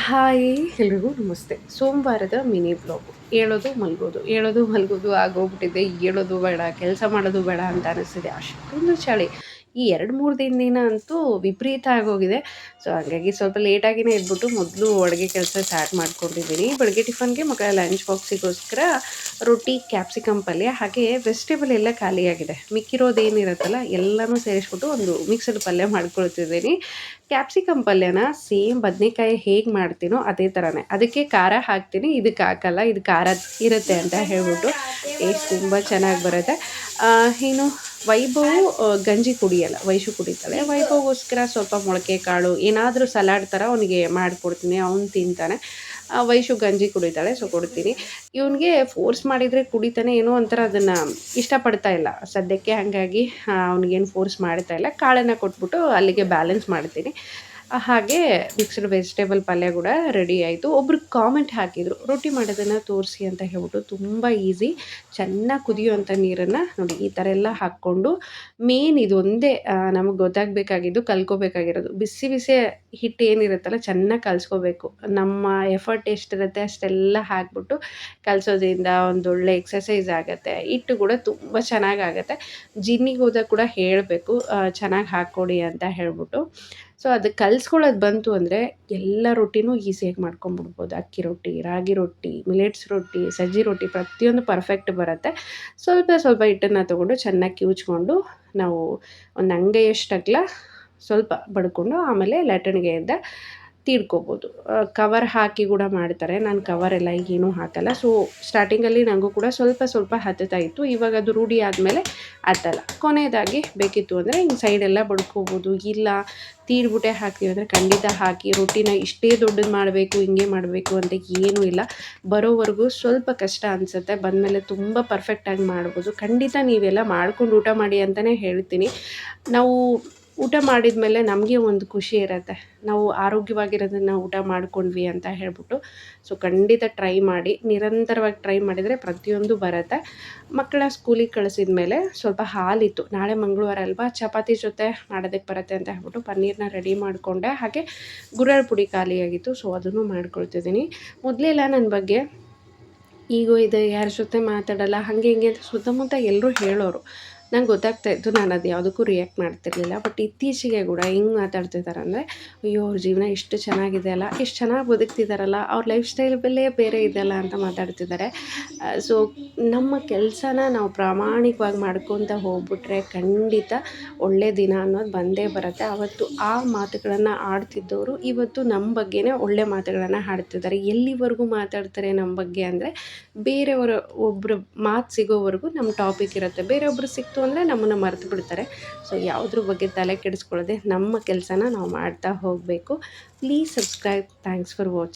Hi ಎಲ್ರಿಗೂ ನಮಸ್ತೆ. ಸೋಮವಾರದ ಮಿನಿ ಬ್ಲಾಗು. ಏಳೋದು ಮಲಗೋದು, ಏಳೋದು ಮಲಗೋದು ಆಗೋಗ್ಬಿಟ್ಟಿದೆ. ಏಳೋದು ಬೇಡ, ಕೆಲಸ ಮಾಡೋದು ಬೇಡ ಅಂತ ಅನಿಸ್ತಿದೆ. ಅಷ್ಟೊಂದು ಚಳಿ. ಈ 2-3 ದಿನದಿಂದ ಅಂತೂ ವಿಪರೀತ ಆಗೋಗಿದೆ. ಸೊ ಹಾಗಾಗಿ ಸ್ವಲ್ಪ ಲೇಟಾಗಿಯೇ ಎದ್ಬಿಟ್ಟು ಮೊದಲು ಅಡುಗೆ ಕೆಲಸ ಸ್ಟಾರ್ಟ್ ಮಾಡ್ಕೊಂಡಿದ್ದೀನಿ. ಬೆಳಗ್ಗೆ ಟಿಫನ್ಗೆ ಮತ್ತು ಲಂಚ್ ಬಾಕ್ಸಿಗೋಸ್ಕರ ರೊಟ್ಟಿ, ಕ್ಯಾಪ್ಸಿಕಮ್ ಪಲ್ಯ, ಹಾಗೆ ವೆಜಿಟೇಬಲ್ ಎಲ್ಲ ಖಾಲಿಯಾಗಿದೆ. ಮಿಕ್ಕಿರೋದೇನಿರುತ್ತಲ್ಲ ಎಲ್ಲನೂ ಸೇರಿಸ್ಬಿಟ್ಟು ಒಂದು ಮಿಕ್ಸಡ್ ಪಲ್ಯ ಮಾಡ್ಕೊಳ್ತಿದ್ದೀನಿ. ಕ್ಯಾಪ್ಸಿಕಮ್ ಪಲ್ಯನ ಸೇಮ್ ಬದನೇಕಾಯಿ ಹೇಗೆ ಮಾಡ್ತೀನೋ ಅದೇ ಥರನೇ. ಅದಕ್ಕೆ ಖಾರ ಹಾಕ್ತೀನಿ, ಇದಕ್ಕೆ ಹಾಕಲ್ಲ. ಇದು ಖಾರ ಇರುತ್ತೆ ಅಂತ ಹೇಳ್ಬಿಟ್ಟು ಟೇಸ್ಟ್ ತುಂಬ ಚೆನ್ನಾಗಿ ಬರುತ್ತೆ. ಇನ್ನು ವೈಭವ್ ಗಂಜಿ ಕುಡಿಯಲ್ಲ, ವೈಶು ಕುಡಿತಾಳೆ. ವೈಭವ್ಗೋಸ್ಕರ ಸ್ವಲ್ಪ ಮೊಳಕೆ ಕಾಳು ಏನಾದರೂ ಸಲಾಡ್ ಥರ ಅವನಿಗೆ ಮಾಡಿಕೊಡ್ತೀನಿ, ಅವ್ನು ತಿಂತಾನೆ. ವೈಶು ಗಂಜಿ ಕುಡಿತಾಳೆ, ಸೊ ಕೊಡ್ತೀನಿ. ಇವನಿಗೆ ಫೋರ್ಸ್ ಮಾಡಿದರೆ ಕುಡಿತಾನೆ, ಏನೋ ಒಂಥರ ಅದನ್ನು ಇಷ್ಟಪಡ್ತಾ ಇಲ್ಲ ಸದ್ಯಕ್ಕೆ. ಹಾಗಾಗಿ ಅವ್ನಿಗೇನು ಫೋರ್ಸ್ ಮಾಡ್ತಾ ಇಲ್ಲ. ಕಾಳನ್ನು ಕೊಟ್ಬಿಟ್ಟು ಅಲ್ಲಿಗೆ ಬ್ಯಾಲೆನ್ಸ್ ಮಾಡ್ತೀನಿ. ಹಾಗೆ ಮಿಕ್ಸ್ಡ್ ವೆಜಿಟೇಬಲ್ ಪಲ್ಯ ಕೂಡ ರೆಡಿ ಆಯಿತು. ಒಬ್ಬರು ಕಾಮೆಂಟ್ ಹಾಕಿದರು, ರೊಟ್ಟಿ ಮಾಡೋದನ್ನು ತೋರಿಸಿ ಅಂತ ಹೇಳ್ಬಿಟ್ಟು. ತುಂಬ ಈಸಿ. ಚೆನ್ನಾಗಿ ಕುದಿಯುವಂಥ ನೀರನ್ನು ನೋಡಿ ಈ ಥರ ಎಲ್ಲ ಹಾಕ್ಕೊಂಡು, ಮೇನ್ ಇದೊಂದೇ ನಮಗೆ ಗೊತ್ತಾಗಬೇಕಾಗಿದ್ದು, ಕಲ್ತ್ಕೋಬೇಕಾಗಿರೋದು. ಬಿಸಿ ಬಿಸಿ ಹಿಟ್ಟು ಏನಿರುತ್ತಲ್ಲ ಚೆನ್ನಾಗಿ ಕಲಿಸ್ಕೋಬೇಕು. ನಮ್ಮ ಎಫರ್ಟ್ ಎಷ್ಟಿರುತ್ತೆ ಅಷ್ಟೆಲ್ಲ ಹಾಕ್ಬಿಟ್ಟು ಕಲಿಸೋದ್ರಿಂದ ಒಂದೊಳ್ಳೆ ಎಕ್ಸಸೈಸ್ ಆಗುತ್ತೆ. ಹಿಟ್ಟು ಕೂಡ ತುಂಬ ಚೆನ್ನಾಗಾಗತ್ತೆ. ಜಿಮ್ಮಿಗೆ ಹೋದಾಗ ಕೂಡ ಹೇಳಬೇಕು ಚೆನ್ನಾಗಿ ಹಾಕ್ಕೊಡಿ ಅಂತ ಹೇಳ್ಬಿಟ್ಟು. ಸೊ ಅದು ಕಲಿಸ್ಕೊಳ್ಳೋದು ಬಂತು ಅಂದರೆ ಎಲ್ಲ ರೊಟ್ಟಿನೂ ಈಸಿಯಾಗಿ ಮಾಡ್ಕೊಂಬಿಡ್ಬೋದು. ಅಕ್ಕಿ ರೊಟ್ಟಿ, ರಾಗಿ ರೊಟ್ಟಿ, ಮಿಲೆಟ್ಸ್ ರೊಟ್ಟಿ, ಸಜ್ಜಿ ರೊಟ್ಟಿ ಪ್ರತಿಯೊಂದು ಪರ್ಫೆಕ್ಟ್ ಬರುತ್ತೆ. ಸ್ವಲ್ಪ ಸ್ವಲ್ಪ ಹಿಟ್ಟನ್ನು ತೊಗೊಂಡು ಚೆನ್ನಾಗಿ ಕಿವುಚ್ಕೊಂಡು ನಾವು ಒಂದು ಅಂಗೈಯಷ್ಟು ಅಗಲ ಸ್ವಲ್ಪ ಬಡ್ಕೊಂಡು ಆಮೇಲೆ ಲಟ್ಟಣಿಗೆಯಿಂದ ತೀಡ್ಕೋಬೋದು. ಕವರ್ ಹಾಕಿ ಕೂಡ ಮಾಡ್ತಾರೆ. ನಾನು ಕವರೆಲ್ಲ ಏನೂ ಹಾಕಲ್ಲ. ಸೊ ಸ್ಟಾರ್ಟಿಂಗಲ್ಲಿ ನನಗೂ ಕೂಡ ಸ್ವಲ್ಪ ಸ್ವಲ್ಪ ಹತ್ತುತ್ತಾ ಇತ್ತು. ಇವಾಗ ಅದು ರೂಢಿ ಆದಮೇಲೆ ಹತ್ತಲ್ಲ. ಕೊನೆಯದಾಗಿ ಬೇಕಿತ್ತು ಅಂದರೆ ಹಿಂಗೆ ಸೈಡೆಲ್ಲ ಬಡ್ಕೋಬೋದು. ಇಲ್ಲ ತೀಡ್ಬಿಟ್ಟೆ ಹಾಕ್ತೀವಿ ಅಂದರೆ ಖಂಡಿತ ಹಾಕಿ. ರೊಟ್ಟಿನ ಇಷ್ಟೇ ದೊಡ್ಡದು ಮಾಡಬೇಕು, ಹಿಂಗೆ ಮಾಡಬೇಕು ಅಂತ ಏನೂ ಇಲ್ಲ. ಬರೋವರೆಗೂ ಸ್ವಲ್ಪ ಕಷ್ಟ ಅನಿಸುತ್ತೆ, ಬಂದಮೇಲೆ ತುಂಬ ಪರ್ಫೆಕ್ಟಾಗಿ ಮಾಡ್ಬೋದು. ಖಂಡಿತ ನೀವೆಲ್ಲ ಮಾಡ್ಕೊಂಡು ಊಟ ಮಾಡಿ ಅಂತಲೇ ಹೇಳ್ತೀನಿ. ನಾವು ಊಟ ಮಾಡಿದ ಮೇಲೆ ನಮಗೆ ಒಂದು ಖುಷಿ ಇರುತ್ತೆ, ನಾವು ಆರೋಗ್ಯವಾಗಿರೋದನ್ನು ಊಟ ಮಾಡ್ಕೊಂಡ್ವಿ ಅಂತ ಹೇಳ್ಬಿಟ್ಟು. ಸೊ ಖಂಡಿತ ಟ್ರೈ ಮಾಡಿ, ನಿರಂತರವಾಗಿ ಟ್ರೈ ಮಾಡಿದರೆ ಪ್ರತಿಯೊಂದು ಬರುತ್ತೆ. ಮಕ್ಕಳ ಸ್ಕೂಲಿಗೆ ಕಳಿಸಿದ ಮೇಲೆ ಸ್ವಲ್ಪ ಹಾಲಿತ್ತು, ನಾಳೆ ಮಂಗಳವಾರ ಅಲ್ವಾ, ಚಪಾತಿ ಜೊತೆ ಮಾಡೋದಕ್ಕೆ ಬರುತ್ತೆ ಅಂತ ಹೇಳ್ಬಿಟ್ಟು ಪನ್ನೀರನ್ನ ರೆಡಿ ಮಾಡಿಕೊಂಡೆ. ಹಾಗೆ ಗುರೆಳ ಪುಡಿ ಖಾಲಿಯಾಗಿತ್ತು, ಸೊ ಅದನ್ನು ಮಾಡ್ಕೊಳ್ತಿದ್ದೀನಿ. ಮೊದಲೆಲ್ಲ ನನ್ನ ಬಗ್ಗೆ ಈಗೋ ಇದೆ, ಯಾರ ಜೊತೆ ಮಾತಾಡಲ್ಲ, ಹಾಗೆ ಹಿಂಗೆ ಅಂತ ಸುತ್ತಮುತ್ತ ಎಲ್ಲರೂ ಹೇಳೋರು. ನಂಗೆ ಗೊತ್ತಾಗ್ತಾಯಿತ್ತು, ನಾನು ಅದು ಯಾವುದಕ್ಕೂ ರಿಯಾಕ್ಟ್ ಮಾಡ್ತಿರ್ಲಿಲ್ಲ. ಬಟ್ ಇತ್ತೀಚೆಗೆ ಕೂಡ ಹೆಂಗೆ ಮಾತಾಡ್ತಿದ್ದಾರೆ ಅಂದರೆ, ಅಯ್ಯೋ ಅವ್ರ ಜೀವನ ಎಷ್ಟು ಚೆನ್ನಾಗಿದೆ ಅಲ್ಲ, ಎಷ್ಟು ಚೆನ್ನಾಗಿ ಬದುಕ್ತಿದ್ದಾರಲ್ಲ, ಅವ್ರ ಲೈಫ್ ಸ್ಟೈಲ್ ಬೇರೆ ಇದೆಯಲ್ಲ ಅಂತ ಮಾತಾಡ್ತಿದ್ದಾರೆ. ಸೊ ನಮ್ಮ ಕೆಲಸನ ನಾವು ಪ್ರಾಮಾಣಿಕವಾಗಿ ಮಾಡ್ಕೊತ ಹೋಗ್ಬಿಟ್ರೆ ಖಂಡಿತ ಒಳ್ಳೆಯ ದಿನ ಅನ್ನೋದು ಬಂದೇ ಬರುತ್ತೆ. ಆವತ್ತು ಆ ಮಾತುಗಳನ್ನು ಆಡ್ತಿದ್ದವರು ಇವತ್ತು ನಮ್ಮ ಬಗ್ಗೆನೇ ಒಳ್ಳೆ ಮಾತುಗಳನ್ನು ಆಡ್ತಿದ್ದಾರೆ. ಎಲ್ಲಿವರೆಗೂ ಮಾತಾಡ್ತಾರೆ ನಮ್ಮ ಬಗ್ಗೆ ಅಂದರೆ, ಬೇರೆಯವರ ಒಬ್ಬರು ಮಾತು ಸಿಗೋವರೆಗೂ ನಮ್ಮ ಟಾಪಿಕ್ ಇರುತ್ತೆ. ಬೇರೆಯೊಬ್ಬರು ಸಿಕ್ತು ಅಂದರೆ ನಮ್ಮನ್ನು ಮರೆತು ಬಿಡ್ತಾರೆ. ಸೊ ಯಾವುದ್ರ ಬಗ್ಗೆ ತಲೆ ಕೆಡಿಸ್ಕೊಳ್ಳದೆ ನಮ್ಮ ಕೆಲಸನ ನಾವು ಮಾಡ್ತಾ ಹೋಗಬೇಕು. Please subscribe. Thanks for watching.